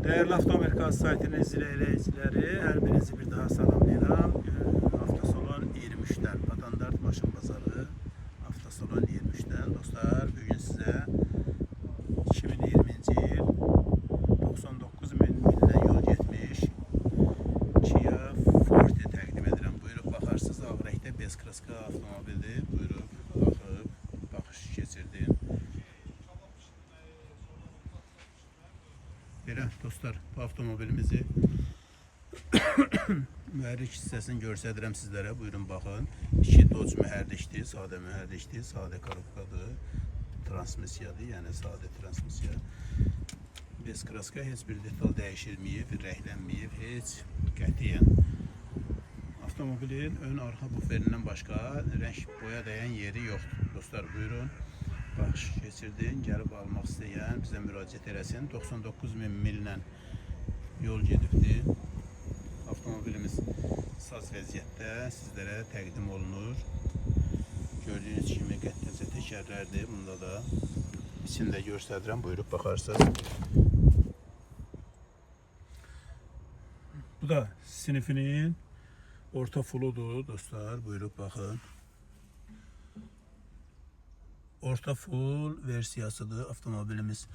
Değerli Avtomerkaz saytının izleyicileri, her birinizi bir daha salamlayıram. Hafta sonu 23'ten Patandart Maşın Bazarı hafta sonu 23'ten dostlar, bugün size 2020 yıl 99 milden yol getmiş Kia Forte təqdim edirəm. Buyurub baxarsınız, ağrəkdə Bezkraska avtomobildir. Buyurub baxıb baxış keçirdim. Belə dostlar, bu avtomobilimizi mühərrik hissəsini göstərirəm sizlərə. Buyurun baxın. 2 Dodge mühərrikdir, sadə mühərrikdir, sadə korobkadır, transmisiyadır, yəni sadə transmisiya. Bezkraska heç bir detal dəyişilməyib, rənglənməyib, heç qətiyyən. Avtomobilin ön arxa buferindən başqa rəng boya dəyən yeri yoxdur. Dostlar, buyurun. Baxış keçirdin, gəlib almaq istəyən bizə müraciət eləsin. 99.000 millə yol gedibdir. Avtomobilimiz saz vəziyyətdə sizlərə təqdim olunur. Gördüyünüz kimi qəttəcə təkərlərdir. Bunda da içində göstərirəm, buyurub baxarsınız. Bu da sinifinin orta fuludur dostlar, buyurub baxın. Orta full versiyasıdır avtomobilimiz.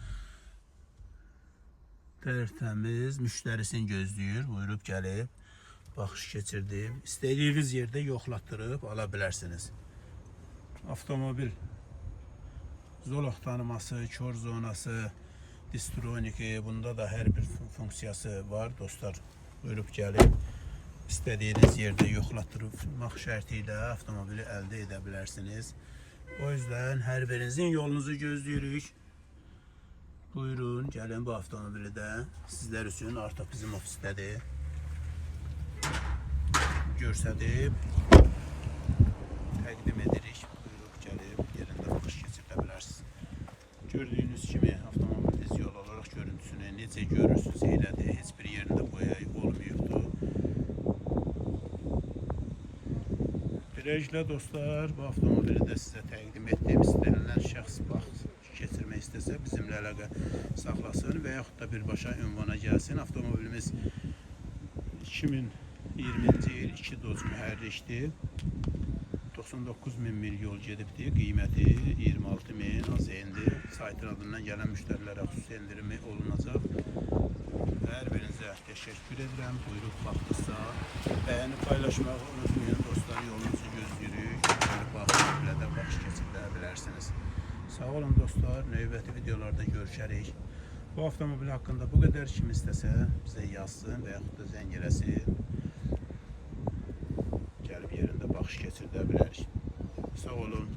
Tərtəmiz, müştərisini gözləyir. Buyurub gəlib, baxış keçirdim. İstədiyiniz yerdə yoxlatdırıb ala bilərsiniz. Avtomobil zolaq tanıması, kör zonası, distroniki, bunda da hər bir funksiyası var dostlar. Buyurub gəlib, istədiyiniz yerdə yoxlatdırmaq şərti ilə avtomobili əldə edə bilərsiniz. O yüzden hər birinizin yolunuzu gözləyirik. Buyurun, gəlin bu avtomobili də sizlər üçün artıq bizim ofisdədir. Görsədib təqdim edirik. Buyurub gəlib yerində baxış keçirə bilərsiniz. Gördüyünüz kimi avtomobil vizual olaraq görüntüsünü necə görürsünüz elədir. Heç bir yerində boya olmayıbdır. Beləclə dostlar, bu avtomobili də sizə təqdim etdim. İstənilən şəxs baxış keçirmək istəsə bizimlə əlaqə saxlasın və yaxud da birbaşa ünvana gəlsin. Avtomobilimiz 2020-ci il 2 Dodge mühərrikdir. 99.000 mil yol gedibdir. Qiyməti 26.000 AZN-dir. Saytın adından gələn müştərilərə xüsusi endirimi olunacaq. Hər birinizə təşəkkür edirəm. Buyurub baxdıqsa, bəyənib paylaşmağı unutmayın dostlar. Yolunuzu gözləyirik. Avtomobilə baxış keçirə bilərsiniz. Sağ olun dostlar. Növbəti videolarda görüşərik. Bu avtomobil haqqında bu qədər kim istəsə bizə yazsın və yaxud da zəng eləsin. Gəlib yerində baxış keçirə bilərik. Sağ olun.